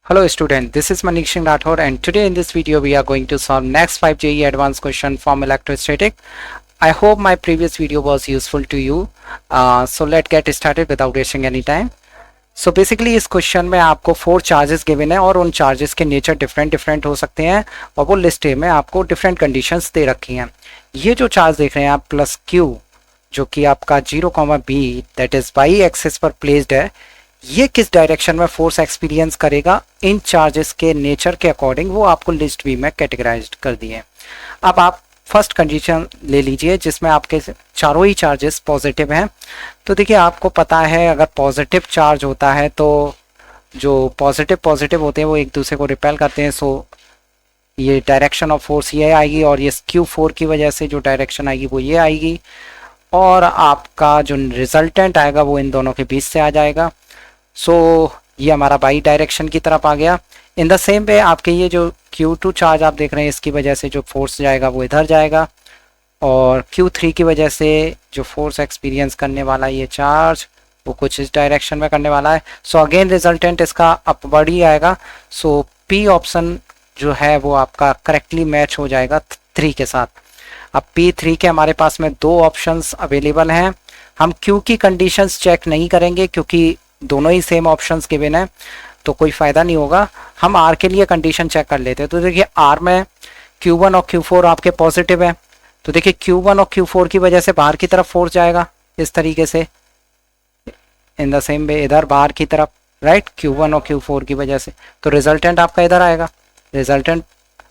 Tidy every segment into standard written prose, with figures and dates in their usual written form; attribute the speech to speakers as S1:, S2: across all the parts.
S1: Hello student, this is Manish Singh Rathore and today in this video we are going to solve next 5 JEE advanced question from electrostatic. I hope my previous video was useful to you. So let's get started without wasting any time. So basically इस question में आपको 4 charges given है और उन charges के nature different हो सकते हैं और वो लिस्ट में आपको डिफरेंट कंडीशंस दे रखी हैं। ये जो चार्ज देख रहे हैं आप प्लस Q जो कि आपका 0,B that is Y axis पर प्लेस्ड है, ये किस डायरेक्शन में फोर्स एक्सपीरियंस करेगा इन चार्जेस के नेचर के अकॉर्डिंग वो आपको लिस्ट बी में कैटेगराइज्ड कर दिए। अब आप फर्स्ट कंडीशन ले लीजिए जिसमें आपके चारों ही चार्जेस पॉजिटिव हैं। तो देखिए आपको पता है अगर पॉजिटिव चार्ज होता है तो जो पॉजिटिव होते हैं वो एक दूसरे को रिपेल करते हैं, सो ये डायरेक्शन ऑफ फोर्स ये आएगी और ये Q4 की वजह से जो डायरेक्शन आएगी वो ये आएगी और आपका जो रिजल्टेंट आएगा वो इन दोनों के बीच से आ जाएगा। सो ये हमारा बाई डायरेक्शन की तरफ आ गया। इन द सेम वे आपके ये जो Q2 चार्ज आप देख रहे हैं इसकी वजह से जो फोर्स जाएगा वो इधर जाएगा और Q3 की वजह से जो फोर्स एक्सपीरियंस करने वाला ये चार्ज वो कुछ इस डायरेक्शन में करने वाला है। सो अगेन रिजल्टेंट इसका अपवर्ड ही आएगा। सो P ऑप्शन जो है वो आपका करेक्टली मैच हो जाएगा 3 के साथ। अब P3 के हमारे पास में 2 ऑप्शंस अवेलेबल हैं। हम Q की कंडीशंस चेक नहीं करेंगे क्योंकि दोनों ही सेम ऑप्शंस गिवन है तो कोई फ़ायदा नहीं होगा। हम R के लिए कंडीशन चेक कर लेते हैं। तो देखिए R में Q1 और Q4 आपके पॉजिटिव है, तो देखिए Q1 और Q4 की वजह से बाहर की तरफ फोर्स जाएगा इस तरीके से, इन द सेम वे इधर बाहर की तरफ, राइट, Q1 और Q4 की वजह से। तो रिजल्टेंट आपका इधर आएगा, रिजल्टेंट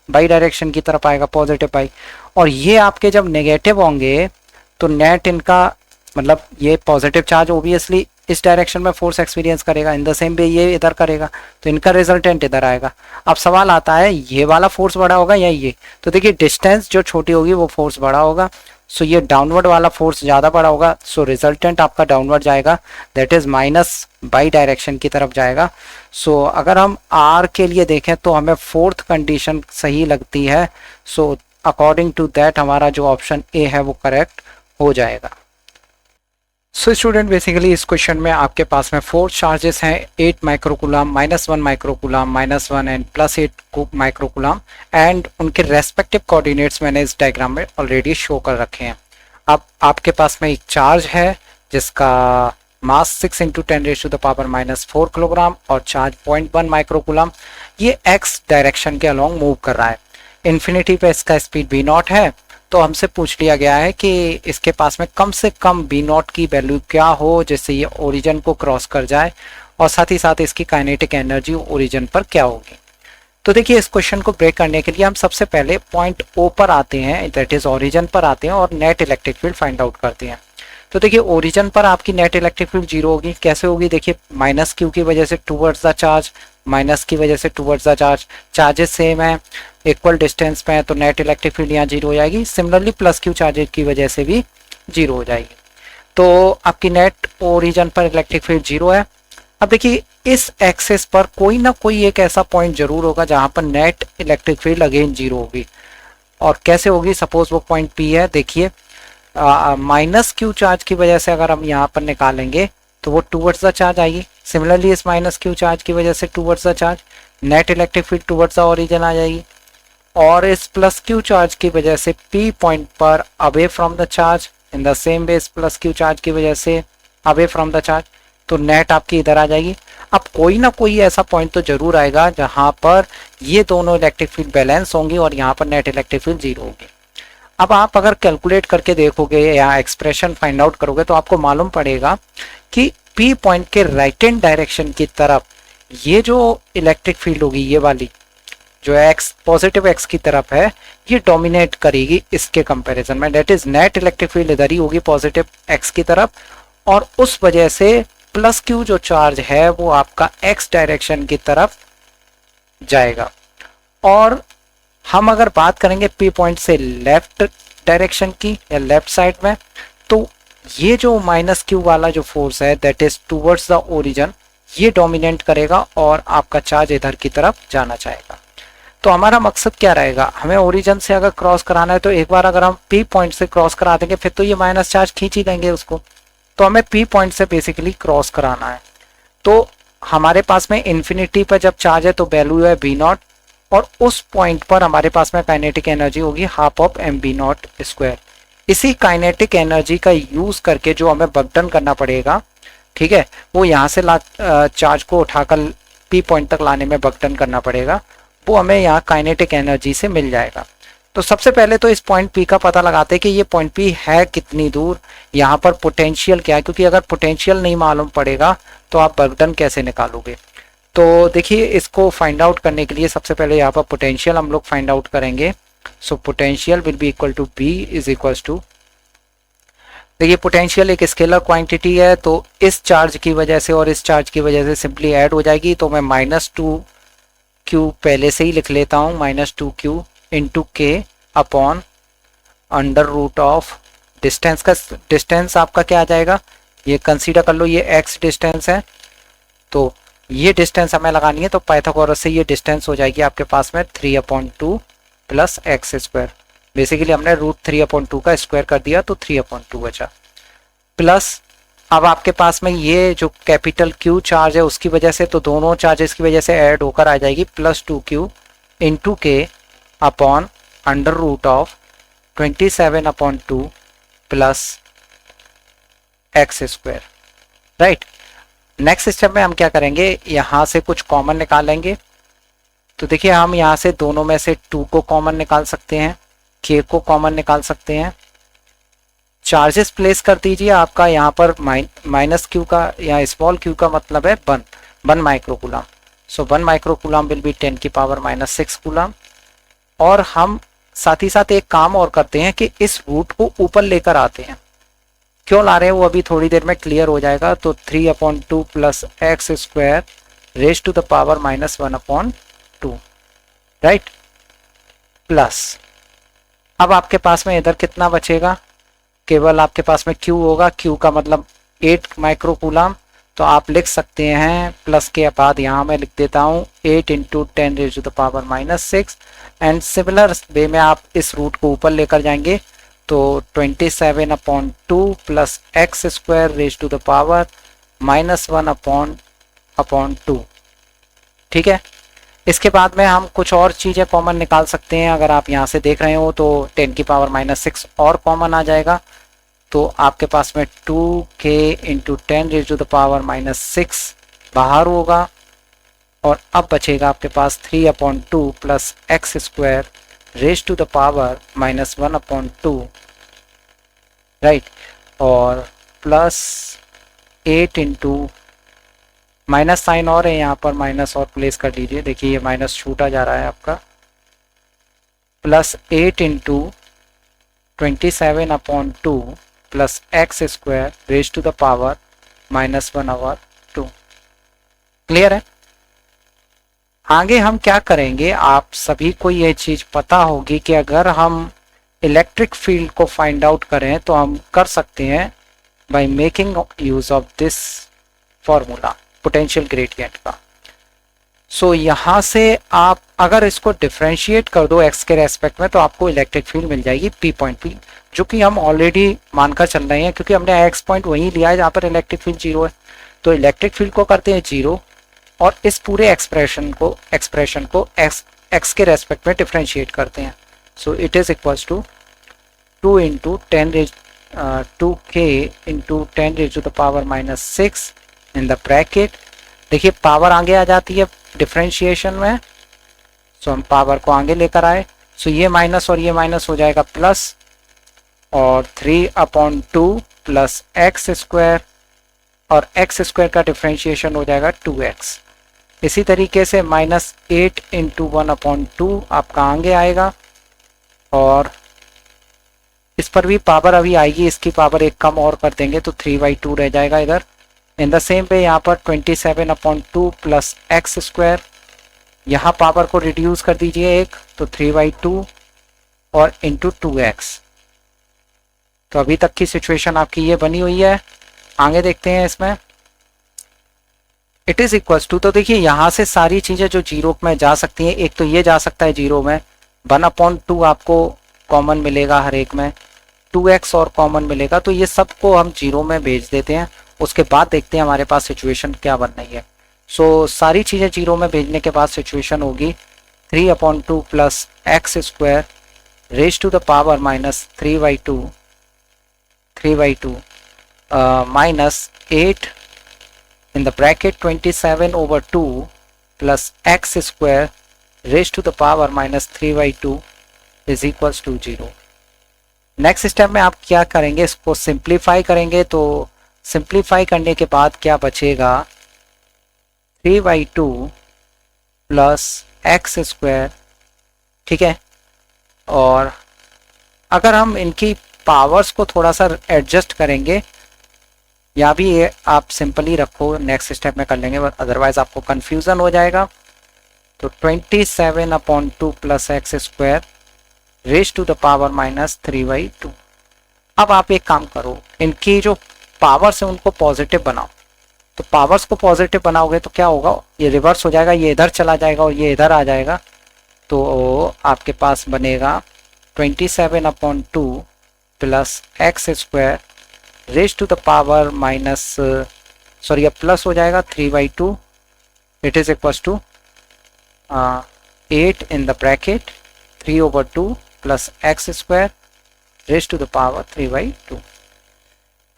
S1: बाई डायरेक्शन की तरफ आएगा, पॉजिटिव बाई। और ये आपके जब नेगेटिव होंगे तो नेट इनका मतलब ये पॉजिटिव चार्ज ओबियसली इस डायरेक्शन में फोर्स एक्सपीरियंस करेगा, इन द सेम वे ये इधर करेगा तो इनका रिजल्टेंट इधर आएगा। अब सवाल आता है ये वाला फोर्स बड़ा होगा या ये, तो देखिए डिस्टेंस जो छोटी होगी वो फोर्स बड़ा होगा, सो ये डाउनवर्ड वाला फोर्स ज़्यादा बड़ा होगा, सो रिजल्टेंट आपका डाउनवर्ड जाएगा, that is minus by direction की तरफ जाएगा। सो अगर हम आर के लिए देखें तो हमें फोर्थ कंडीशन सही लगती है। सो अकॉर्डिंग टू दैट हमारा जो ऑप्शन ए है वो करेक्ट हो जाएगा। सो स्टूडेंट बेसिकली इस क्वेश्चन में आपके पास में 4 चार्जेस हैं, 8 microcoulomb, -1 microcoulomb, -1 and +8 microcoulomb and उनके रेस्पेक्टिव कोऑर्डिनेट्स मैंने इस डायग्राम में ऑलरेडी शो कर रखे हैं। अब आपके पास में एक चार्ज है जिसका मास 6 × 10⁻⁻⁴ किलोग्राम और चार्ज 0.1 माइक्रोकूलम, ये x डायरेक्शन के अलोंग मूव कर रहा है। इन्फिनिटी पे इसका स्पीड v0 है, तो हमसे पूछ लिया गया है कि इसके पास में कम से कम v0 की वैल्यू क्या हो जिससे ये ओरिजिन को क्रॉस कर जाए और साथ ही साथ इसकी काइनेटिक एनर्जी ओरिजिन पर क्या होगी। तो देखिए इस क्वेश्चन को ब्रेक करने के लिए हम सबसे पहले पॉइंट O पर आते हैं, दैट इज ओरिजिन पर आते हैं और net electric field find out करते हैं। तो देखिए ओरिजिन पर आपकी नेट इलेक्ट्रिक फील्ड 0 होगी। कैसे होगी, देखिए -Q की वजह से टूवर्ड्स द चार्ज, माइनस की वजह से towards the charge, charges same है, इक्वल डिस्टेंस पे है तो नेट इलेक्ट्रिक फील्ड यहाँ 0 हो जाएगी। सिमिलरली +Q चार्जेस की वजह से भी 0 हो जाएगी। तो आपकी नेट ओरिजिन पर इलेक्ट्रिक फील्ड 0 है। अब देखिए इस एक्सिस पर कोई ना कोई एक ऐसा पॉइंट जरूर होगा जहां पर नेट इलेक्ट्रिक फील्ड अगेन 0 होगी। और कैसे होगी, सपोज वो पॉइंट P है, देखिए -Q चार्ज की वजह से अगर हम यहाँ पर निकालेंगे तो वो टूवर्ड्स द चार्ज आएगी। सिमिलरली इस -Q चार्ज की वजह से towards the charge net electric field towards the origin आ जाएगी। और इस +Q चार्ज की वजह से P पॉइंट पर away from the charge, in the same way +Q charge की वजह से अवे फ्रॉम द चार्ज, तो नेट आपकी इधर आ जाएगी। अब कोई ना कोई ऐसा पॉइंट तो जरूर आएगा जहां पर ये दोनों इलेक्ट्रिक फील्ड बैलेंस होंगी और यहाँ पर नेट इलेक्ट्रिक फील्ड 0 होगी। अब आप अगर कैलकुलेट करके देखोगे या एक्सप्रेशन फाइंड आउट करोगे तो आपको मालूम पड़ेगा कि P पॉइंट के राइट हैंड डायरेक्शन की तरफ ये जो इलेक्ट्रिक फील्ड होगी, ये वाली जो x पॉजिटिव x की तरफ है, ये डोमिनेट करेगी इसके कंपैरिजन में, that is net electric field इधर ही होगी पॉजिटिव x की तरफ और उस वजह से +Q जो चार्ज है वो आपका x डायरेक्शन की तरफ जाएगा। और हम अगर बात करेंगे P पॉइंट से लेफ्ट डायरेक्शन की या लेफ्ट साइड में, तो ये जो -Q वाला जो फोर्स है that is towards the origin, ये डोमिनेट करेगा और आपका चार्ज इधर की तरफ जाना चाहेगा। तो हमारा मकसद क्या रहेगा, हमें ओरिजिन से अगर क्रॉस कराना है तो एक बार अगर हम P पॉइंट से क्रॉस करा देंगे फिर तो ये माइनस चार्ज खींच ही देंगे उसको, तो हमें P पॉइंट से बेसिकली क्रॉस कराना है। तो हमारे पास में इन्फिनिटी पर जब चार्ज है तो वैल्यू है बी नॉट, और उस पॉइंट पर हमारे पास में काइनेटिक एनर्जी होगी half of M B naught square. इसी काइनेटिक एनर्जी का यूज करके जो हमें वर्क डन करना पड़ेगा, ठीक है, वो यहाँ से चार्ज को उठाकर पी पॉइंट तक लाने में वर्क डन करना पड़ेगा, वो हमें यहाँ काइनेटिक एनर्जी से मिल जाएगा। तो सबसे पहले तो इस पॉइंट पी का पता लगाते हैं कि ये पॉइंट पी है कितनी दूर, यहाँ पर पोटेंशियल क्या है, क्योंकि अगर पोटेंशियल नहीं मालूम पड़ेगा तो आप वर्क डन कैसे निकालोगे। तो देखिए इसको फाइंड आउट करने के लिए सबसे पहले यहाँ पर पोटेंशियल हम लोग फाइंड आउट करेंगे। So potential will be equal to B is equal to, देखिए पोटेंशियल एक स्केलर क्वांटिटी है, तो इस चार्ज की वजह से और इस चार्ज की वजह से सिंपली ऐड हो जाएगी। तो मैं -2q पहले से ही लिख लेता हूँ, -2q into K upon under root of distance का डिस्टेंस आपका क्या आ जाएगा, ये कंसीडर कर लो, ये x डिस्टेंस है, तो ये डिस्टेंस हमें लगानी है, तो पाइथागोरस से ये डिस्टेंस हो जाएगी आपके पास में 3/2 प्लस एक्स स्क्वायर। बेसिकली हमने √3/2 का स्क्वायर कर दिया तो 3/2 बचा, प्लस अब आपके पास में ये जो कैपिटल Q चार्ज है उसकी वजह से, तो दोनों चार्जेस की वजह से ऐड होकर आ जाएगी +2q into K upon under root of 27/2 plus X square, right. Next step में हम क्या करेंगे, यहाँ से कुछ कॉमन निकालेंगे। तो देखिए हम यहाँ से दोनों में से 2 को कॉमन निकाल सकते हैं, k को कॉमन निकाल सकते हैं। चार्जेस प्लेस कर दीजिए, आपका यहाँ पर -q का या स्मॉल q का मतलब है 1 microcoulomb. So 1 microcoulomb will be 10⁻⁻6 coulomb. और हम साथ ही साथ एक काम और करते हैं कि इस रूट को ऊपर लेकर आते हैं। क्यों ला रहे हैं वो अभी थोड़ी देर में क्लियर हो जाएगा। तो 3/2 plus X square raise to the power -1/2, right, plus अब आपके पास में इधर कितना बचेगा, केवल आपके पास में Q होगा, Q का मतलब 8 माइक्रोकूलम। तो आप लिख सकते हैं प्लस के बाद यहाँ मैं लिख देता हूँ 8 × 10⁻⁻6, एंड सिमिलर वे में आप इस रूट को ऊपर लेकर जाएंगे तो 27/2 plus X square raise to the power -1/2, ठीक है। इसके बाद में हम कुछ और चीज़ें कॉमन निकाल सकते हैं। अगर आप यहाँ से देख रहे हो तो 10⁻⁻6 और कॉमन आ जाएगा, तो आपके पास में 2k × 10⁻⁻6 बाहर होगा, और अब बचेगा आपके पास 3/2 plus X square raise to the power -1/2, right, और प्लस 8 × माइनस साइन और है यहाँ पर, माइनस और प्लेस कर लीजिए, देखिए ये माइनस छूटा जा रहा है आपका, plus 8 × 27/2 plus X square raise to the power -1/2। Clear है। आगे हम क्या करेंगे, आप सभी को ये चीज पता होगी कि अगर हम इलेक्ट्रिक फील्ड को फाइंड आउट करें तो हम कर सकते हैं by making use of this formula potential gradient का। सो यहाँ से आप अगर इसको डिफरेंशिएट कर दो x के रेस्पेक्ट में तो आपको इलेक्ट्रिक फील्ड मिल जाएगी P पॉइंट P, जो कि हम ऑलरेडी मानकर चल रहे हैं क्योंकि हमने x पॉइंट वहीं लिया है जहाँ पर इलेक्ट्रिक फील्ड 0 है। तो इलेक्ट्रिक फील्ड को करते हैं 0 और इस पूरे एक्सप्रेशन को x के रेस्पेक्ट में डिफरेंशिएट करते हैं। So it is equals to 2 × 2k × 10⁻⁻6 in the bracket. देखिए पावर आगे आ जाती है डिफरेंशिएशन में, सो हम पावर को आगे लेकर आए, सो ये माइनस और ये माइनस हो जाएगा प्लस, और 3/2 प्लस एक्स स्क्वायर, और एक्स स्क्वायर का डिफरेंशिएशन हो जाएगा 2x। इसी तरीके से -8 × 1/2 आपका आगे आएगा, और इस पर भी पावर अभी आएगी, इसकी पावर एक कम और कर देंगे तो 3/2 रह जाएगा इधर। इन द सेम पे यहाँ पर 27/2 प्लस एक्स स्क्वायर, यहाँ पावर को रिड्यूस कर दीजिए एक, तो 3/2 और इंटू 2x। तो अभी तक की सिचुएशन आपकी ये बनी हुई है। आगे देखते हैं इसमें इट इज इक्वल्स टू, तो देखिए यहाँ से सारी चीजें जो जीरो में जा सकती हैं, एक तो ये जा सकता है जीरो में, 1/2 आपको कॉमन मिलेगा हर एक में, 2x और कॉमन मिलेगा, तो ये सब को हम जीरो में भेज देते हैं। उसके बाद देखते हैं हमारे पास सिचुएशन क्या बन रही है। सो सारी चीज़ें जीरो में भेजने के बाद सिचुएशन होगी 3/2 plus X square raise to the power minus 3/2 minus 8 in the bracket 27/2 plus x square raised to the power minus 3/2 is equals to 0. Next step में आप क्या करेंगे, इसको सिंप्लीफाई करेंगे। तो सिंप्लीफाई करने के बाद क्या बचेगा, 3/2 प्लस एक्स स्क्वायर, ठीक है। और अगर हम इनकी पावर्स को थोड़ा सा एडजस्ट करेंगे, या भी ये आप सिंपली रखो, नेक्स्ट स्टेप में कर लेंगे, अदरवाइज आपको कंफ्यूजन हो जाएगा। तो 27/2 plus X square raise to the power minus 3/2। अब आप एक काम करो, इनकी जो पावर्स है उनको पॉजिटिव बनाओ। तो पावर्स को पॉजिटिव बनाओगे तो क्या होगा, ये रिवर्स हो जाएगा, ये इधर चला जाएगा और ये इधर आ जाएगा। तो आपके पास बनेगा 27/2 plus X square raise to the power minus, sorry अब प्लस हो जाएगा 3/2, it is equals to 8 in the bracket 3/2 plus X square raise to the power 3/2।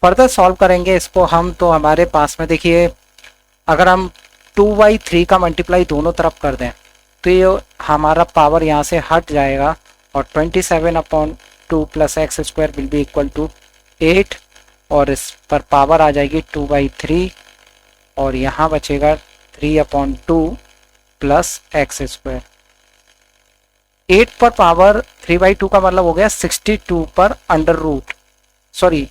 S1: Further solve करेंगे इसको हम, तो हमारे पास में देखिए, अगर हम 2/3 का मल्टीप्लाई दोनों तरफ कर दें तो ये हमारा पावर यहाँ से हट जाएगा और 27/2 plus X square will be equal to 8 और इस पर पावर आ जाएगी 2/3 और यहाँ बचेगा 3/2 प्लस एक्स स्क्वायर। 8 पर पावर 3/2 का मतलब हो गया 62 पर अंडर रूट, सॉरी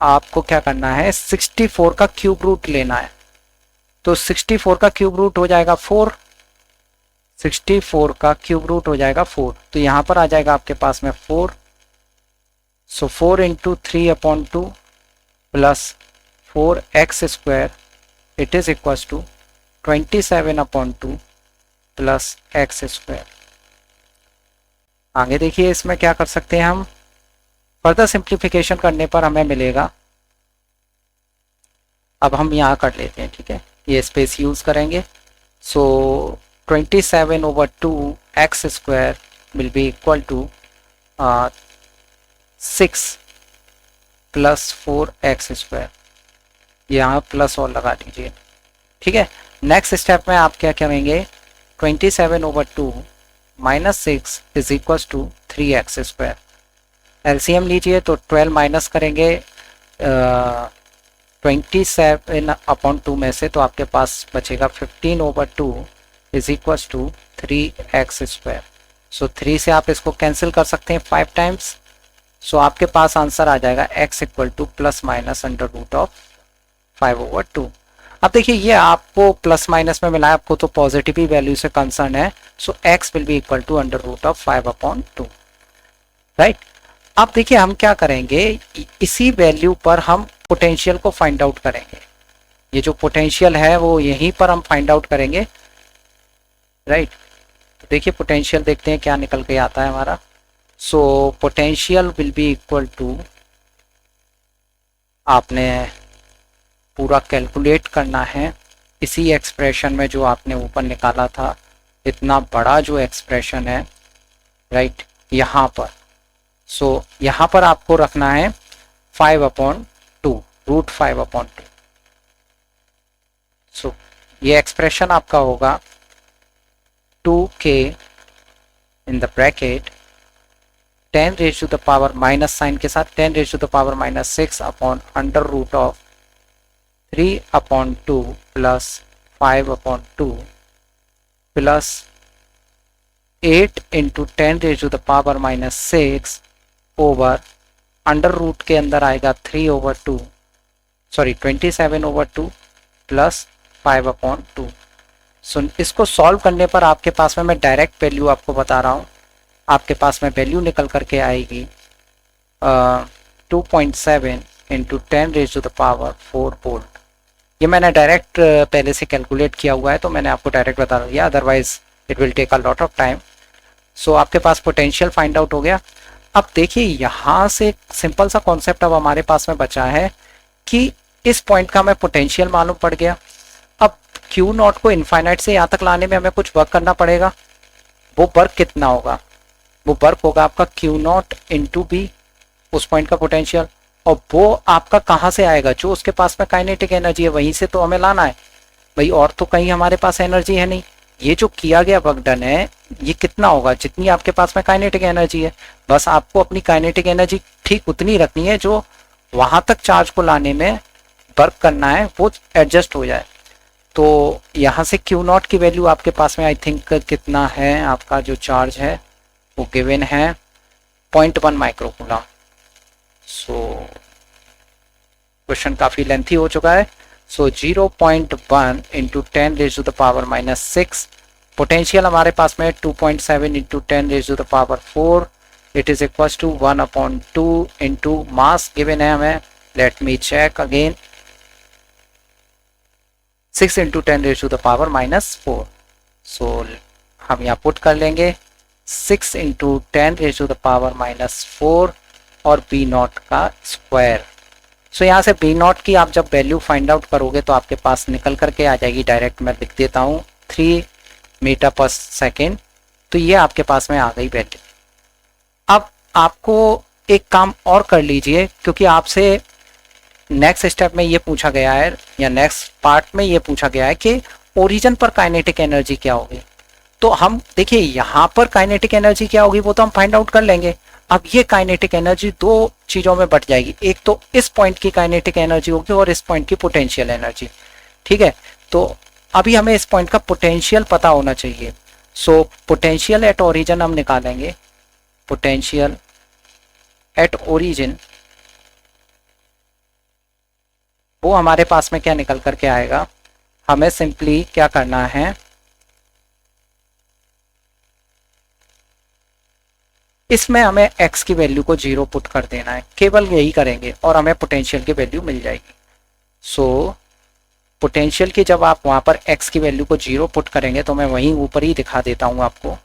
S1: आपको क्या करना है, 64 का क्यूब रूट लेना है। तो 64 का क्यूब रूट हो जाएगा 4, 64 का क्यूब रूट हो जाएगा 4, तो यहाँ पर आ जाएगा आपके पास में 4। So 4 into 3/2 plus 4x square it is equals to 27/2 plus X square. आगे देखिए इसमें क्या कर सकते हैं हम, फर्दर सिंप्लीफिकेशन करने पर हमें मिलेगा, अब हम यहाँ कर लेते हैं, ठीक है, ये स्पेस यूज करेंगे। So 27/2 X square will be equal to 6 plus 4x square, यहाँ प्लस और लगा दीजिए, ठीक है। नेक्स्ट स्टेप में आप क्या करेंगे, 27/2 minus 6 is equals to 3x square. LCM लीजिए तो 12 माइनस करेंगे 27/2 में से, तो आपके पास बचेगा 15/2 is equals to 3x square. So 3 से आप इसको कैंसिल कर सकते हैं 5 टाइम्स। सो आपके पास आंसर आ जाएगा x equal to plus minus under root of 5/2। अब देखिए ये आपको प्लस माइनस में मिला है, आपको तो पॉजिटिव ही वैल्यू से कंसर्न है। So x will be equal to under root of 5/2, right. अब देखिए हम क्या करेंगे, इसी वैल्यू पर हम पोटेंशियल को फाइंड आउट करेंगे। ये जो पोटेंशियल है वो यहीं पर हम फाइंड आउट करेंगे, राइट। तो देखिए पोटेंशियल देखते हैं क्या निकल के आता है हमारा। So potential will be equal to, आपने पूरा कैलकुलेट करना है इसी एक्सप्रेशन में जो आपने ऊपर निकाला था, इतना बड़ा जो एक्सप्रेशन है, राइट, यहाँ पर। सो यहाँ पर आपको रखना है 5/2, रूट 5/2। सो ये एक्सप्रेशन आपका होगा 2k in the bracket 10 raise to the power minus sign के साथ 10 raise to the power minus 6 upon under root of 3/2 plus 5/2 plus 8 into 10 raise to the power minus 6 over under root के अंदर आएगा 3/2, sorry 27/2 plus 5/2। सो इसको solve करने पर आपके पास में, मैं डायरेक्ट वैल्यू आपको बता रहा हूँ, आपके पास में वैल्यू निकल करके आएगी 2.7 into 10 raise to the power 4 volt. ये मैंने डायरेक्ट पहले से कैलकुलेट किया हुआ है, तो मैंने आपको डायरेक्ट बता दिया, otherwise it will take a lot of time. So आपके पास पोटेंशियल फाइंड आउट हो गया। अब देखिए यहाँ से सिंपल सा कॉन्सेप्ट अब हमारे पास में बचा है कि इस पॉइंट का हमें पोटेंशियल मालूम पड़ गया। अब क्यू नॉट को इनफाइनाइट से यहाँ तक लाने में हमें कुछ वर्क करना पड़ेगा। वो वर्क कितना होगा? वो वर्क होगा आपका क्यू नॉट इंटू बी, उस पॉइंट का पोटेंशियल। और वो आपका कहाँ से आएगा? जो उसके पास में काइनेटिक एनर्जी है वहीं से तो हमें लाना है भाई, और तो कहीं हमारे पास एनर्जी है नहीं। ये जो किया गया वर्क डन है ये कितना होगा? जितनी आपके पास में काइनेटिक एनर्जी है, बस आपको अपनी काइनेटिक एनर्जी ठीक उतनी रखनी है जो वहां तक चार्ज को लाने में वर्क करना है वो एडजस्ट हो जाए। तो यहाँ से क्यू नॉट की वैल्यू आपके पास में आई थिंक कितना है, आपका जो चार्ज है वो गिवन है 0.1 माइक्रोकूलम। सो क्वेश्चन काफी लेंथी हो चुका है। So 0.1 into 10 raise to the power -6, potential हमारे पास में 2.7 into 10 raise to the power 4, it is equal to 1/2 into mass given है हमें, let me check again, 6 into 10 raise to the power -4। So हम यहाँ पुट कर लेंगे 6 into 10 raise to the power -4 और बी नॉट का स्क्वायर। सो यहाँ से बी नॉट की आप जब वैल्यू फाइंड आउट करोगे तो आपके पास निकल करके आ जाएगी, डायरेक्ट मैं लिख देता हूँ 3 मीटर पर सेकेंड। तो ये आपके पास में आ गई वैल्यू। अब आपको एक काम और कर लीजिए, क्योंकि आपसे नेक्स्ट स्टेप में ये पूछा गया है या नेक्स्ट पार्ट में ये पूछा गया है कि ओरिजिन पर काइनेटिक एनर्जी क्या होगी। तो हम देखिए यहाँ पर काइनेटिक एनर्जी क्या होगी वो तो हम फाइंड आउट कर लेंगे। अब ये काइनेटिक एनर्जी दो चीजों में बट जाएगी, एक तो इस पॉइंट की काइनेटिक एनर्जी होगी और इस पॉइंट की पोटेंशियल एनर्जी। ठीक है, तो अभी हमें इस पॉइंट का पोटेंशियल पता होना चाहिए। सो पोटेंशियल एट ओरिजिन हम निकालेंगे, पोटेंशियल एट ओरिजिन वो हमारे पास में क्या निकल करके आएगा, हमें सिंपली क्या करना है, इसमें हमें x की वैल्यू को 0 पुट कर देना है, केवल यही करेंगे और हमें पोटेंशियल की वैल्यू मिल जाएगी। सो पोटेंशियल की जब आप वहां पर x की वैल्यू को 0 पुट करेंगे तो मैं वहीं ऊपर ही दिखा देता हूं आपको।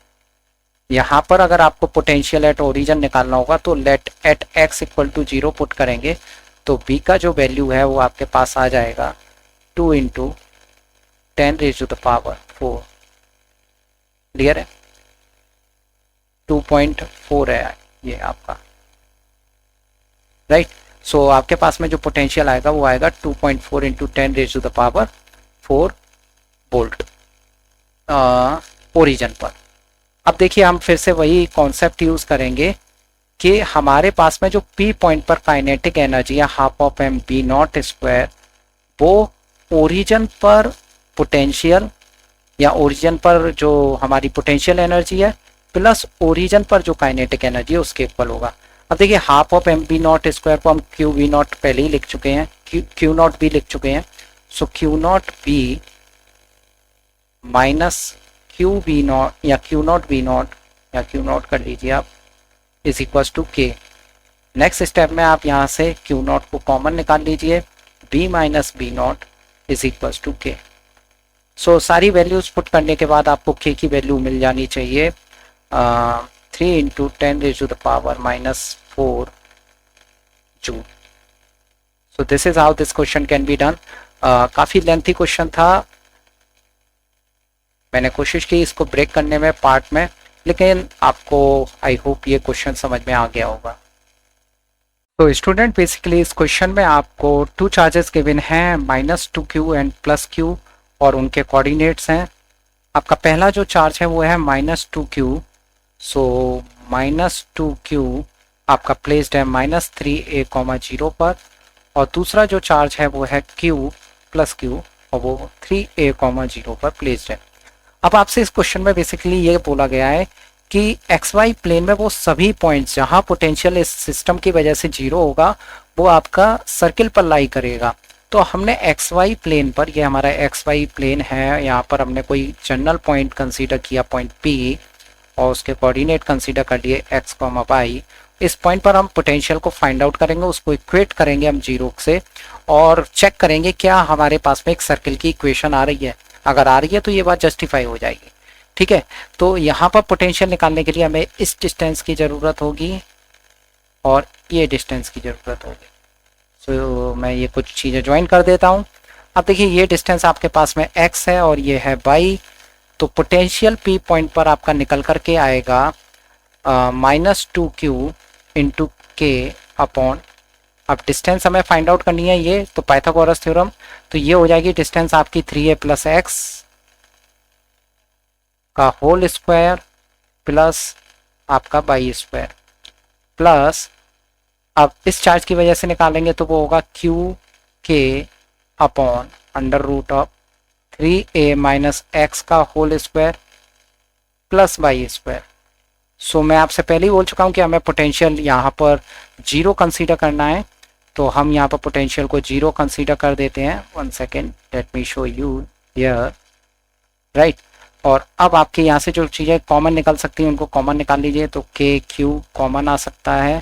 S1: यहाँ पर अगर आपको पोटेंशियल एट ओरिजिन निकालना होगा तो let at x equal to 0 put करेंगे तो b का जो वैल्यू है वो आपके पास आ जाएगा 2 into 10 raise to the power 4। Clear है? 2.4 है ये आपका, राइट। सो आपके पास में जो पोटेंशियल आएगा वो आएगा 2.4 into 10 raise to the power 4 volt origin पर। अब देखिए हम फिर से वही कॉन्सेप्ट यूज करेंगे कि हमारे पास में जो पी पॉइंट पर काइनेटिक एनर्जी है half of M B naught square, वो ओरिजिन पर पोटेंशियल या ओरिजिन पर जो हमारी पोटेंशियल एनर्जी है प्लस ओरिजिन पर जो काइनेटिक एनर्जी है उसके इक्वल होगा। अब देखिए half of M B naught square को हम क्यू वी नॉट पहले ही लिख चुके हैं, क्यू नॉट बी लिख चुके हैं। So Q naught B minus Q V naught या क्यू नॉट बी नॉट या क्यू नॉट कर लीजिए आप is equal to K. Next step में आप यहाँ से क्यू नॉट को कॉमन निकाल लीजिए, B minus B naught is equal to K. So सारी वैल्यूज पुट करने के बाद आपको के की वैल्यू मिल जानी चाहिए 3 into 10 raise to the power -4 joule. So this is how this question can be done. काफी लेंथी क्वेश्चन था, मैंने कोशिश की इसको ब्रेक करने में पार्ट में, लेकिन आपको आई होप ये क्वेश्चन समझ में आ गया होगा। तो स्टूडेंट बेसिकली इस क्वेश्चन में आपको 2 चार्जेस गिवन हैं -2q एंड +q और उनके कोऑर्डिनेट्स हैं। आपका पहला जो चार्ज है वो है -2q। सो -2q आपका प्लेस्ड है -3a, 0 पर, और दूसरा जो चार्ज है वो है q +q और वो 3a, 0 पर प्लेस्ड है। अब आपसे इस क्वेश्चन में बेसिकली ये बोला गया है कि XY प्लेन में वो सभी पॉइंट्स जहां पोटेंशियल इस सिस्टम की वजह से 0 होगा वो आपका सर्किल पर लाई करेगा। तो हमने XY प्लेन पर, ये हमारा XY प्लेन है, यहाँ पर हमने कोई जनरल पॉइंट कंसीडर किया पॉइंट P और उसके कोऑर्डिनेट कंसीडर कर लिए x, y। इस पॉइंट पर हम पोटेंशियल को फाइंड आउट करेंगे, उसको इक्वेट करेंगे हम 0 से और चेक करेंगे क्या हमारे पास में एक सर्किल की इक्वेशन आ रही है। अगर आ रही है तो ये बात जस्टिफाई हो जाएगी। ठीक है, तो यहाँ पर पोटेंशियल निकालने के लिए हमें इस डिस्टेंस की ज़रूरत होगी और ये डिस्टेंस की ज़रूरत होगी। तो मैं ये कुछ चीज़ें ज्वाइन कर देता हूँ। अब देखिए ये डिस्टेंस आपके पास में x है और ये है y, तो पोटेंशियल p पॉइंट पर आपका निकल करके आएगा -2q इंटू के अपॉन, अब डिस्टेंस हमें फाइंड आउट करनी है ये, तो पाइथागोरस थ्योरम, तो ये हो जाएगी डिस्टेंस आपकी 3a प्लस एक्स का होल स्क्वायर प्लस आपका बाई स्क्वायर प्लस, अब इस चार्ज की वजह से निकालेंगे तो वो होगा Q K upon under root of 3a minus x का whole square plus y square. So मैं आपसे पहले ही बोल चुका हूँ कि हमें पोटेंशियल यहाँ पर जीरो कंसीडर करना है, तो हम यहाँ पर पोटेंशियल को जीरो कंसीडर कर देते हैं। 1 second, let me show you here, right. और अब आपके यहाँ से जो चीज़ें कॉमन निकल सकती हैं उनको कॉमन निकाल लीजिए, तो के क्यू कॉमन आ सकता है,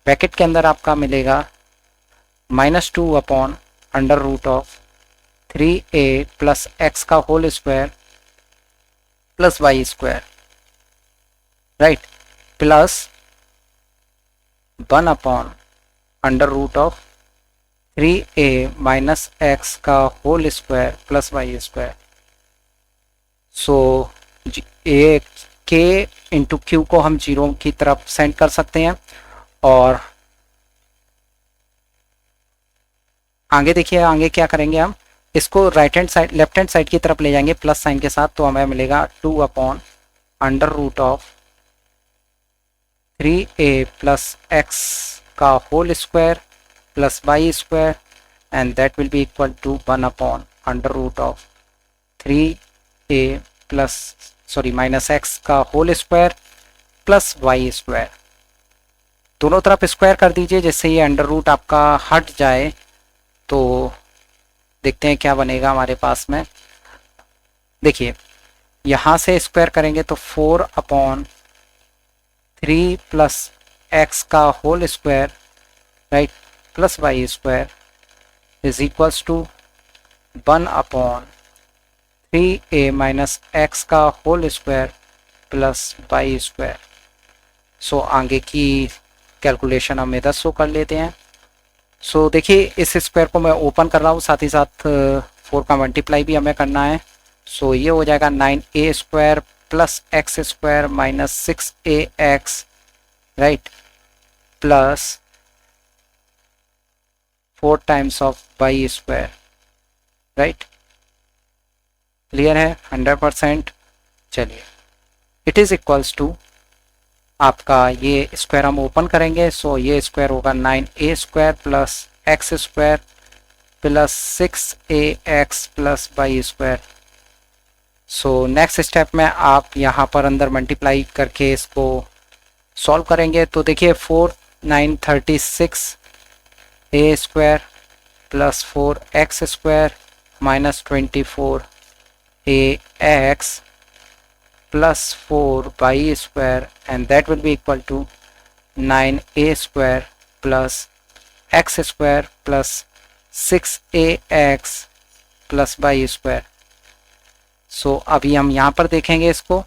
S1: ब्रैकेट के अंदर आपका मिलेगा -2 upon under root of 3a plus x का whole square plus Y square, right, plus 1 upon under root of 3a minus x का whole square plus Y square. So a K into Q को हम zero की तरफ send कर सकते हैं, और आगे देखिए आगे क्या करेंगे, हम इसको right hand side left hand side की तरफ ले जाएंगे प्लस साइन के साथ, तो हमें मिलेगा 2 upon under root of 3a plus x का whole square plus Y square, and that will be equal to 1 upon under root of 3a plus minus x का whole square plus Y square. दोनों तरफ square कर दीजिए जिससे ये under root आपका हट जाए, तो देखते हैं क्या बनेगा हमारे पास में। देखिए यहाँ से स्क्वायर करेंगे तो 4 अपॉन 3 प्लस एक्स का whole square, right, plus Y square is equals to 1 upon 3a minus x का whole square plus Y square. So आगे की कैलकुलेशन हम इधर शो कर लेते हैं। सो देखिए इस स्क्वायर को मैं ओपन कर रहा हूँ, साथ ही साथ 4 का मल्टीप्लाई भी हमें करना है। सो ये हो जाएगा 9a square plus X square minus 6ax, right, plus 4 times of Y square, right. Clear है 100%। चलिए इट इज़ इक्वल्स टू आपका ये स्क्वायर हम ओपन करेंगे, सो ये स्क्वायर होगा 9a square plus X square plus 6ax plus Y square. So next step में आप यहाँ पर अंदर मल्टीप्लाई करके इसको सॉल्व करेंगे, तो देखिए 4 9 36 a square plus 4x square minus 24 ax plus 4y square, and that will be equal to 9a square plus x square plus 6ax plus y square। सो अभी हम यहाँ पर देखेंगे इसको,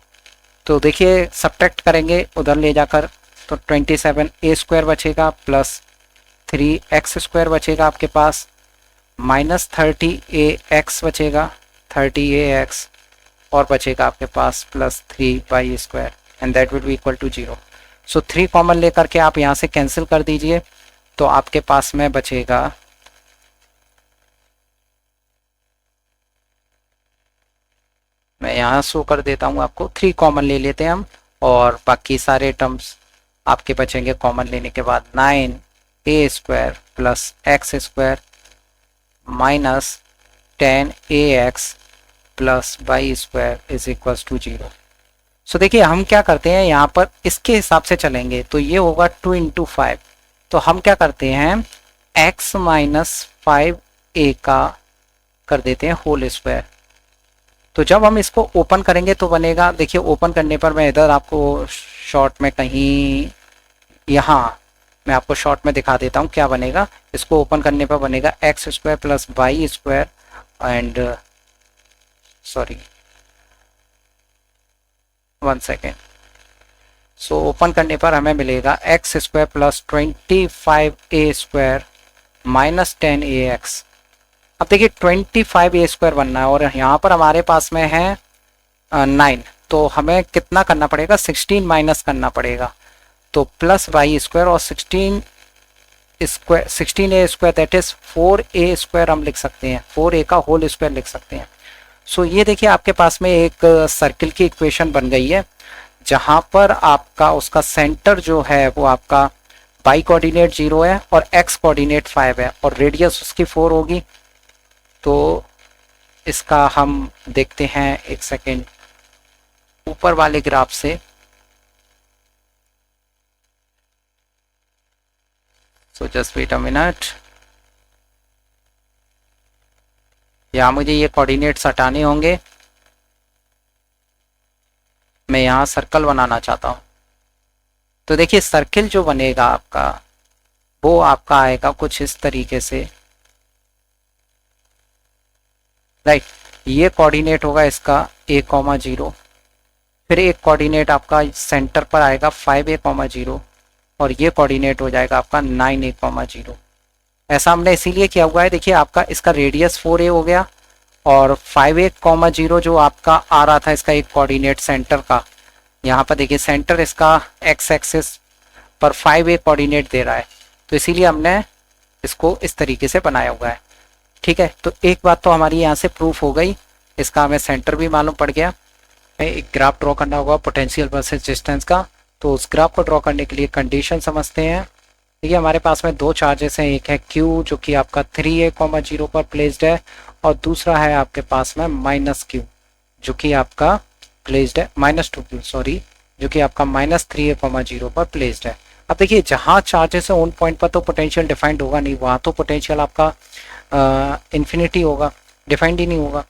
S1: तो देखिए सब्ट्रैक्ट करेंगे उधर ले जाकर, तो 27a स्क्वायर बचेगा प्लस 3x स्क्वायर बचेगा आपके पास, माइनस 30ax बचेगा 30ax, और बचेगा आपके पास plus 3y square, and that will be equal to 0। So 3 common लेकर के आप यहाँ से कैंसिल कर दीजिए, तो आपके पास में बचेगा मैं यहाँ शो कर देता हूँ आपको, 3 कॉमन ले लेते हैं हम, और बाकी सारे टर्म्स आपके बचेंगे कॉमन लेने के बाद 9a square plus X square minus 10ax plus Y square is equals to 0। So देखिए हम क्या करते हैं यहाँ पर इसके हिसाब से चलेंगे, तो ये होगा 2 इंटू 5, तो हम क्या करते हैं x माइनस 5a का कर देते हैं होल स्क्वायर। तो जब हम इसको ओपन करेंगे तो बनेगा, देखिए ओपन करने पर मैं इधर आपको शॉर्ट में कहीं यहाँ मैं आपको शॉर्ट में दिखा देता हूँ क्या बनेगा। इसको ओपन करने पर बनेगा X square plus Y square and sorry 1 second. So open करने पर हमें मिलेगा x square plus 25a square -10ax। अब देखिए 25a² बनना है और यहाँ पर हमारे पास में है 9, तो हमें कितना करना पड़ेगा, 16 माइनस करना पड़ेगा। तो +y² और 16a² दैट इज 4a² हम लिख सकते हैं, 4a का होल स्क्वायर लिख सकते हैं। सो ये देखिए आपके पास में एक सर्किल की इक्वेशन बन गई है, जहां पर आपका उसका सेंटर जो है वो आपका y कोऑर्डिनेट 0 है और x कोऑर्डिनेट 5 है और रेडियस उसकी 4 होगी। तो इसका हम देखते हैं, एक सेकेंड, ऊपर वाले ग्राफ से। So just wait a minute, यहाँ मुझे ये कोऑर्डिनेट्स हटाने होंगे, मैं यहाँ सर्कल बनाना चाहता हूँ। तो देखिए सर्किल जो बनेगा आपका वो आपका आएगा कुछ इस तरीके से, राइट। ये कोऑर्डिनेट होगा इसका a,0, फिर एक कोऑर्डिनेट आपका सेंटर पर आएगा 5a,0 और ये कोऑर्डिनेट हो जाएगा आपका 9a,0। ऐसा हमने इसीलिए किया हुआ है, देखिए आपका इसका रेडियस 4a हो गया और 5a,0 जो आपका आ रहा था इसका एक कोऑर्डिनेट सेंटर का, यहाँ पर देखिए सेंटर इसका x एक्सिस पर 5a कोऑर्डिनेट दे रहा है, तो इसीलिए हमने इसको इस तरीके से बनाया हुआ है। ठीक है, तो एक बात तो हमारी यहाँ से प्रूफ हो गई, इसका हमें सेंटर भी मालूम पड़ गया। एक ग्राफ ड्रॉ करना होगा पोटेंशियल वर्सेस डिस्टेंस का, तो उस ग्राफ को ड्रॉ करने के लिए कंडीशन समझते हैं। देखिए हमारे पास में दो चार्जेस हैं, एक है Q जो कि आपका 3a,0 पर प्लेस्ड है और दूसरा है आपके पास में -Q जो कि आपका प्लेस्ड है -2Q सॉरी, जो कि आपका -3a,0 पर प्लेस्ड है। अब देखिए जहाँ चार्जेस है उन पॉइंट पर तो पोटेंशियल डिफाइंड होगा नहीं, वहाँ तो पोटेंशियल आपका इन्फिनिटी होगा, डिफाइंड ही नहीं होगा।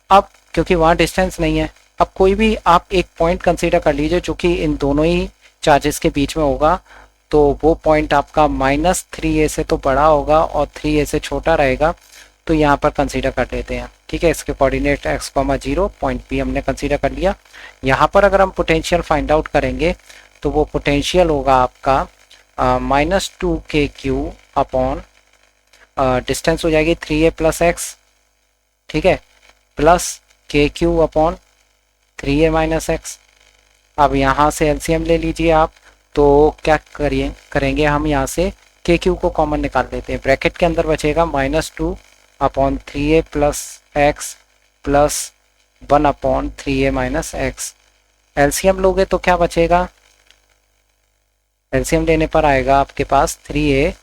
S1: अब क्योंकि वहाँ डिस्टेंस नहीं है, अब कोई भी आप एक पॉइंट कंसीडर कर लीजिए जो कि इन दोनों ही चार्जेस के बीच में होगा, तो वो पॉइंट आपका -3a से तो बड़ा होगा और 3a से छोटा रहेगा, तो यहाँ पर कंसीडर कर लेते हैं। ठीक है, इसके कोऑर्डिनेट x,0 पॉइंट P हमने कंसीडर कर लिया। यहाँ पर अगर हम पोटेंशियल फाइंड आउट करेंगे तो वो पोटेंशियल होगा आपका -2kq अपॉन डिस्टेंस हो जाएगी 3a + x, ठीक है, plus kq upon 3a - x। अब यहाँ से एलसीएम ले लीजिए आप, तो क्या करेंगे हम यहाँ से kq को कॉमन निकाल लेते हैं, ब्रैकेट के अंदर बचेगा -2 upon 3a + x plus 1 upon 3a - x। LCM लोगे तो क्या बचेगा, एलसीएम लेने पर आएगा आपके पास 3a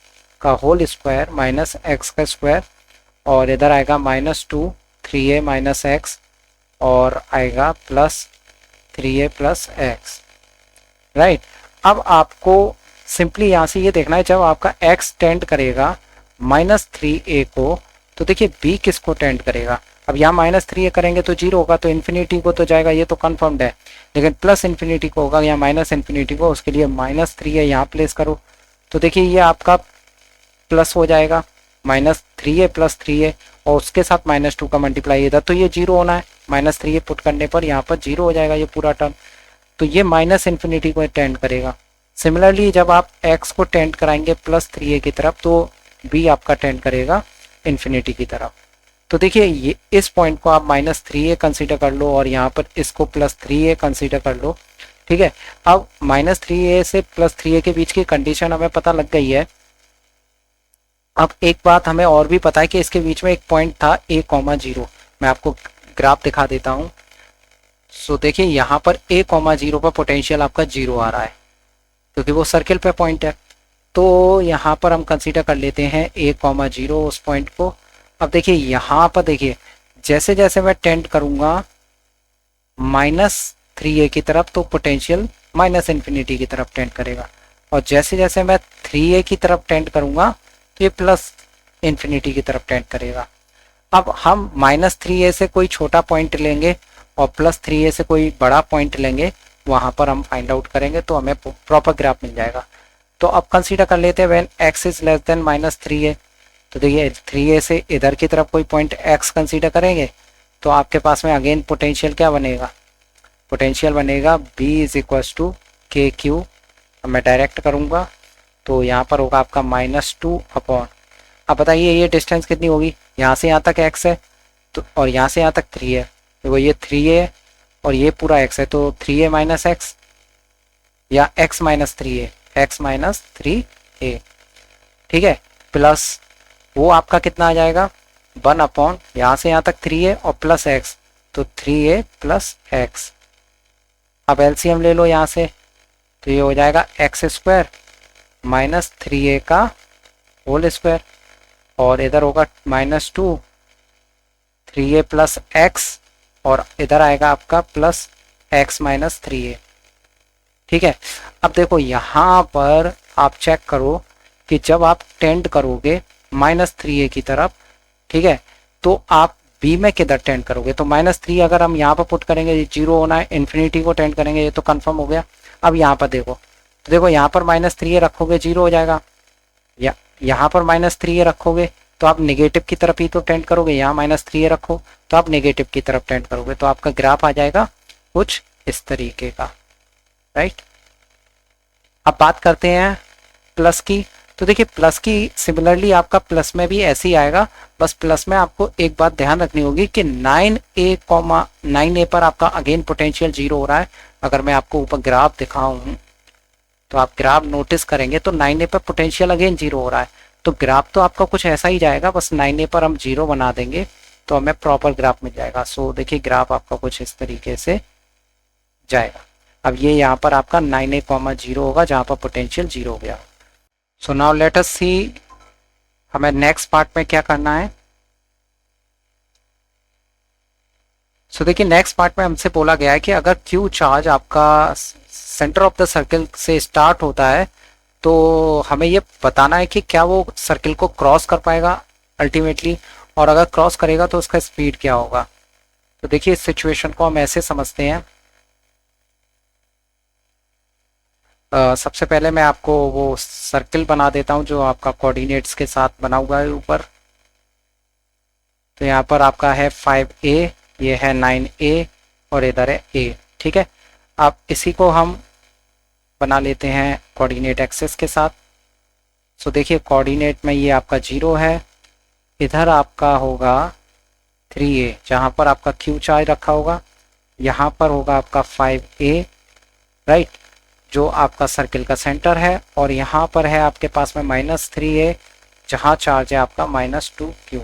S1: का होल स्क्वायर माइनस x का स्क्वायर और इधर आएगा -2 3a - x और आएगा प्लस 3a + x, राइट। अब आपको सिंपली यहाँ से ये देखना है, जब आपका x टेंड करेगा -3a को, तो देखिए b किसको टेंड करेगा। अब यहाँ -3a करेंगे तो 0 होगा, तो इन्फिनिटी को तो जाएगा, ये तो कन्फर्म्ड है, लेकिन प्लस इन्फिनिटी को होगा या -इन्फिनिटी को, उसके लिए -3a यहाँ प्लेस करो, तो देखिए ये आपका प्लस हो जाएगा -3a + 3a और उसके साथ -2 का मल्टीप्लाई इधर, तो ये 0 होना है, -3a पुट करने पर यहाँ पर 0 हो जाएगा ये पूरा टर्म, तो ये -इन्फिनिटी को टेंड करेगा। सिमिलरली जब आप x को टेंड कराएंगे +3a की तरफ, तो b आपका टेंड करेगा इन्फिनिटी की तरफ। तो देखिए ये इस पॉइंट को आप -3a कंसीडर कर लो और यहाँ पर इसको +3a कंसीडर कर लो, ठीक है। अब -3a से +3a के बीच की कंडीशन हमें पता लग गई है। अब एक बात हमें और भी पता है कि इसके बीच में एक पॉइंट था a,0, मैं आपको ग्राफ दिखा देता हूँ। सो देखिए यहाँ पर a,0 पर पोटेंशियल आपका 0 आ रहा है क्योंकि वो सर्किल पे पॉइंट है, तो यहाँ पर हम कंसीडर कर लेते हैं a,0 उस पॉइंट को। अब देखिए यहाँ पर देखिए जैसे जैसे मैं टेंड करूँगा -3a की तरफ, तो पोटेंशियल -इन्फिनिटी की तरफ टेंड करेगा, और जैसे जैसे मैं 3a की तरफ टेंड करूँगा तो ये +इन्फिनिटी की तरफ टेंड करेगा। अब हम -3a से कोई छोटा पॉइंट लेंगे और +3a से कोई बड़ा पॉइंट लेंगे, वहाँ पर हम फाइंड आउट करेंगे तो हमें प्रॉपर ग्राफ मिल जाएगा। तो अब कंसीडर कर लेते हैं when x is less than -3a, तो देखिए 3a से इधर की तरफ कोई पॉइंट x कंसीडर करेंगे तो आपके पास में अगेन पोटेंशियल क्या बनेगा, पोटेंशियल बनेगा b = kq। अब मैं डायरेक्ट करूँगा तो यहाँ पर होगा आपका -2 अपॉन, अब बताइए ये डिस्टेंस कितनी होगी, यहाँ से यहाँ तक x है तो, और यहाँ से यहाँ तक 3 है, देखो ये 3a है और ये पूरा x है, तो 3a माइनस एक्स या x minus 3a, x minus 3a, ठीक है, प्लस वो आपका कितना आ जाएगा 1 अपॉन यहाँ से यहाँ तक 3a और प्लस x, तो 3a प्लस x। अब एलसीएम ले लो यहाँ से, तो ये हो जाएगा एक्स स्क्वायर माइनस 3a का होल स्क्वायर, और इधर होगा -2 3a प्लस एक्स, और इधर आएगा आपका प्लस x माइनस 3a, ठीक है। अब देखो यहाँ पर आप चेक करो कि जब आप टेंड करोगे -3a की तरफ, ठीक है, तो आप b में किधर टेंड करोगे, तो -3 अगर हम यहाँ पर पुट करेंगे ये 0 होना है, इन्फिनिटी को टेंड करेंगे, ये तो कंफर्म हो गया। अब यहाँ पर देखो, तो देखो यहाँ पर -3a रखोगे 0 हो जाएगा, या यहाँ पर -3a रखोगे तो आप नेगेटिव की तरफ ही तो टेंड करोगे, यहाँ -3a रखो तो आप नेगेटिव की तरफ टेंड करोगे, तो आपका ग्राफ आ जाएगा कुछ इस तरीके का, राइट। अब बात करते हैं प्लस की, तो देखिए प्लस की सिमिलरली आपका प्लस में भी ऐसे ही आएगा, बस प्लस में आपको एक बात ध्यान रखनी होगी कि 9a पर आपका अगेन पोटेंशियल 0 हो रहा है। अगर मैं आपको ऊपर ग्राफ दिखाऊं तो आप ग्राफ नोटिस करेंगे तो 9a पर पोटेंशियल अगेन 0 हो रहा है, तो ग्राफ तो आपका कुछ ऐसा ही जाएगा, बस 9a पर हम 0 बना देंगे तो हमें प्रॉपर ग्राफ मिल जाएगा। सो देखिए ग्राफ आपका कुछ इस तरीके से जाएगा। अब ये यहाँ पर आपका 9a 0 होगा जहाँ पर पोटेंशियल 0 हो गया। सो नाउ लेट अस सी हमें नेक्स्ट पार्ट में क्या करना है। सो देखिए नेक्स्ट पार्ट में हमसे बोला गया है कि अगर Q चार्ज आपका सेंटर ऑफ द सर्किल से स्टार्ट होता है तो हमें ये बताना है कि क्या वो सर्किल को क्रॉस कर पाएगा अल्टीमेटली, और अगर क्रॉस करेगा तो उसका स्पीड क्या होगा। तो देखिए इस सिचुएशन को हम ऐसे समझते हैं। सबसे पहले मैं आपको वो सर्किल बना देता हूँ जो आपका कोऑर्डिनेट्स के साथ बना हुआ है ऊपर। तो यहाँ पर आपका है 5a, ये है 9a और इधर है a, ठीक है। अब इसी को हम बना लेते हैं कोऑर्डिनेट एक्सिस के साथ। सो देखिए कोऑर्डिनेट में ये आपका 0 है, इधर आपका होगा 3a जहाँ पर आपका Q चार्ज रखा होगा, यहाँ पर होगा आपका 5a, राइट, जो आपका सर्किल का सेंटर है, और यहाँ पर है आपके पास में -3a जहाँ चार्ज है आपका -2q।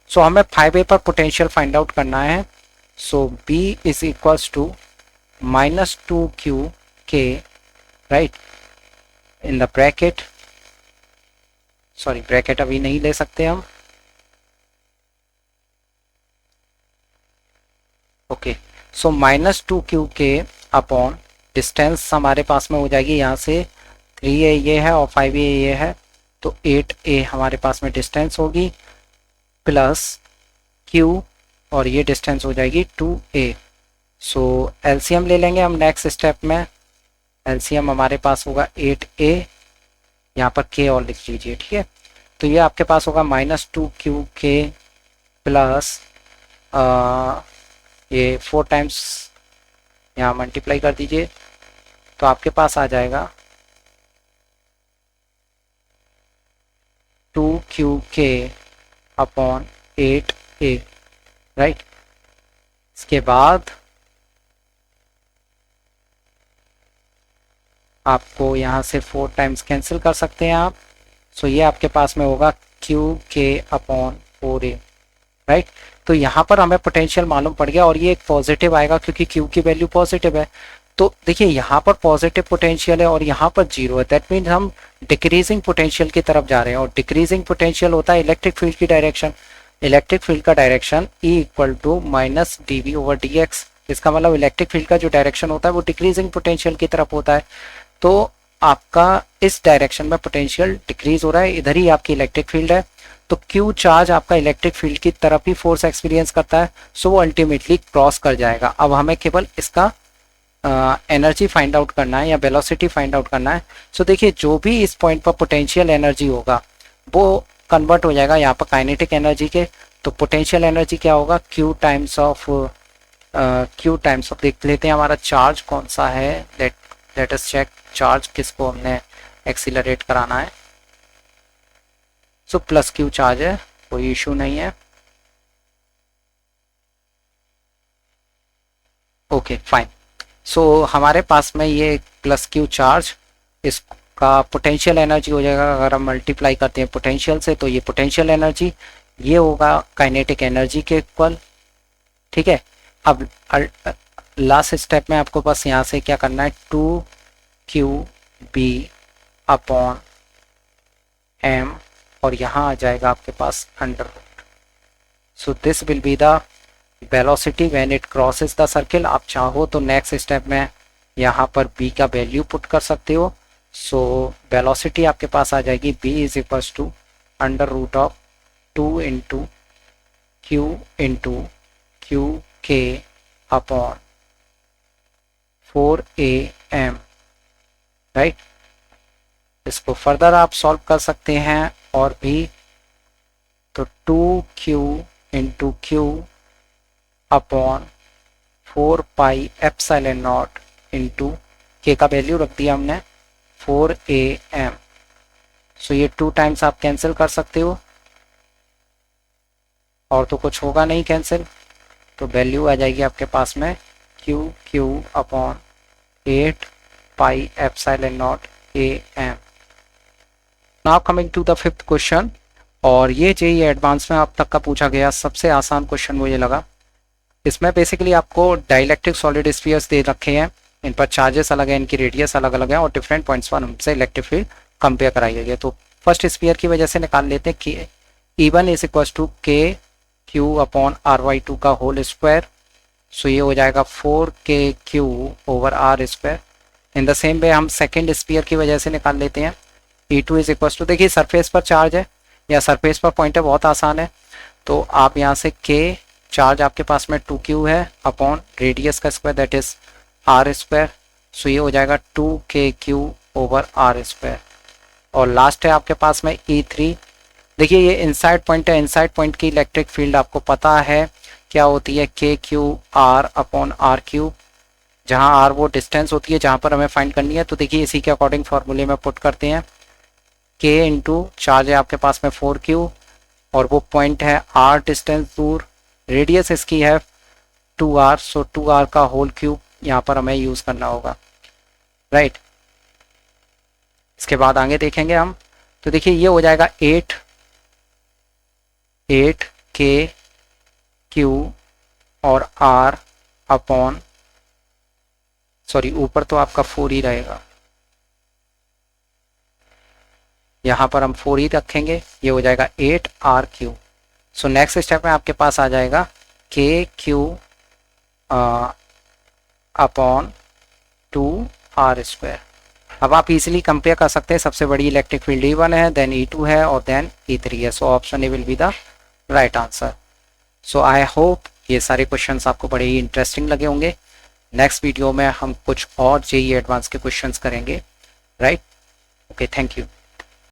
S1: सो हमें 5a पर पोटेंशियल फाइंड आउट करना है। So b is equals to -2q k, right, in the bracket, sorry bracket अभी नहीं ले सकते हम, okay. So -2q k upon distance हमारे पास में हो जाएगी यहाँ से 3a ये है और 5a ये है, तो 8a हमारे पास में डिस्टेंस होगी, प्लस q और ये डिस्टेंस हो जाएगी 2a। सो एलसीएम ले लेंगे हम नेक्स्ट स्टेप में। एलसीएम हमारे पास होगा 8a, यहाँ पर k और लिख लीजिए, ठीक है। तो ये आपके पास होगा -2q k प्लस ये 4 टाइम्स यहाँ मल्टीप्लाई कर दीजिए, तो आपके पास आ जाएगा 2qk अपॉन 8a, राइट। इसके बाद आपको यहाँ से 4 टाइम्स कैंसिल कर सकते हैं आप। सो ये आपके पास में होगा qk अपॉन 4a, राइट। तो यहाँ पर हमें पोटेंशियल मालूम पड़ गया और ये एक पॉजिटिव आएगा क्योंकि q की वैल्यू पॉजिटिव है। तो देखिए यहाँ पर पॉजिटिव पोटेंशियल है और यहाँ पर 0 है, दैट मीन्स हम डिक्रीजिंग पोटेंशियल की तरफ जा रहे हैं, और डिक्रीजिंग पोटेंशियल होता है इलेक्ट्रिक फील्ड की डायरेक्शन। इलेक्ट्रिक फील्ड का direction E equal to -dv/dx, इसका मतलब इलेक्ट्रिक फील्ड का जो डायरेक्शन होता है वो डिक्रीजिंग पोटेंशियल की तरफ होता है। तो आपका इस डायरेक्शन में पोटेंशियल डिक्रीज हो रहा है, इधर ही आपकी इलेक्ट्रिक फील्ड है, तो Q चार्ज आपका इलेक्ट्रिक फील्ड की तरफ ही फोर्स एक्सपीरियंस करता है, सो वो अल्टीमेटली क्रॉस कर जाएगा। अब हमें केवल इसका एनर्जी फाइंड आउट करना है या वेलोसिटी फाइंड आउट करना है। सो देखिए जो भी इस पॉइंट पर पोटेंशियल एनर्जी होगा वो कन्वर्ट हो जाएगा यहाँ पर काइनेटिक एनर्जी के। तो पोटेंशियल एनर्जी क्या होगा, Q टाइम्स ऑफ देख लेते हैं हमारा चार्ज कौन सा है, लेट अस चेक चार्ज किसको हमने एक्सीलरेट कराना है। सो प्लस क्यू चार्ज है, कोई इशू नहीं है। Okay fine. सो हमारे पास में ये प्लस क्यू चार्ज, इसका पोटेंशियल एनर्जी हो जाएगा, अगर हम मल्टीप्लाई करते हैं पोटेंशियल से तो ये पोटेंशियल एनर्जी, ये होगा काइनेटिक एनर्जी के इक्वल। ठीक है, अब लास्ट स्टेप में आपको बस यहाँ से क्या करना है, 2QB अपॉन m, और यहाँ आ जाएगा आपके पास under root. So this will be the velocity when it crosses the circle. आप चाहो तो नेक्स्ट स्टेप में यहाँ पर b का वैल्यू पुट कर सकते हो। सो वेलोसिटी आपके पास आ जाएगी b is equal to under root of 2 into Q K upon 4am, right. इसको फर्दर आप सॉल्व कर सकते हैं और भी, तो 2Q into Q upon 4 pi epsilon naught into K का वैल्यू रख दिया हमने 4am। सो ये 2 टाइम्स आप कैंसिल कर सकते हो, और तो कुछ होगा नहीं कैंसिल, तो वैल्यू आ जाएगी आपके पास में Q upon 8 pi epsilon naught am। Now coming to the fifth question, और ये जेईई एडवांस में अब तक का पूछा गया सबसे आसान क्वेश्चन मुझे लगा। इसमें बेसिकली आपको डाइलेक्ट्रिक सॉलिड स्फीयर्स दे रखे हैं, इन पर चार्जेस अलग है, इनकी रेडियस अलग अलग है, और डिफरेंट पॉइंट्स पर हमसे इलेक्ट्रिक फील्ड कंपेयर कराई गई है। तो फर्स्ट स्फीयर की वजह से निकाल लेते हैं कि E1 is equal to KQ upon RY2 का होल स्क्वायर। सो ये हो जाएगा 4KQ over R square. In the same way हम सेकेंड स्फीयर की वजह से निकाल लेते हैं E2 इज इक्वल टू, देखिए सरफेस पर चार्ज है या सरफेस पर पॉइंट है, बहुत आसान है। तो आप यहाँ से K चार्ज आपके पास में 2Q है अपॉन रेडियस का square that is R square. So ये हो जाएगा 2KQ ओवर R स्क्वायर। और लास्ट है आपके पास में E3, देखिए ये इनसाइड पॉइंट है, इनसाइड पॉइंट की इलेक्ट्रिक फील्ड आपको पता है क्या होती है, KQR अपॉन R क्यूब, जहाँ R वो डिस्टेंस होती है जहाँ पर हमें फाइंड करनी है। तो देखिए इसी के अकॉर्डिंग फॉर्मूले में पुट करते हैं, K इंटू चार्ज है आपके पास में 4Q, और वो पॉइंट है R डिस्टेंस दूर, रेडियस इसकी है 2R, सो 2R का होल क्यूब यहाँ पर हमें यूज़ करना होगा, राइट। इसके बाद आगे देखेंगे हम, तो देखिए ये हो जाएगा 8KQ और R अपॉन, सॉरी ऊपर तो आपका 4 ही रहेगा, यहाँ पर हम 4 ही रखेंगे, ये हो जाएगा 8RQ। सो नेक्स्ट स्टेप में आपके पास आ जाएगा KQ अपॉन 2R स्क्वायर। अब आप इजीली कंपेयर कर सकते हैं, सबसे बड़ी इलेक्ट्रिक फील्ड E1 है, देन E2 है, और देन E3 है। So option A will be the right answer. So I hope ये सारे क्वेश्चंस आपको बड़े ही इंटरेस्टिंग लगे होंगे। नेक्स्ट वीडियो में हम कुछ और जेईई एडवांस के क्वेश्चंस करेंगे, राइट। Okay, thank you.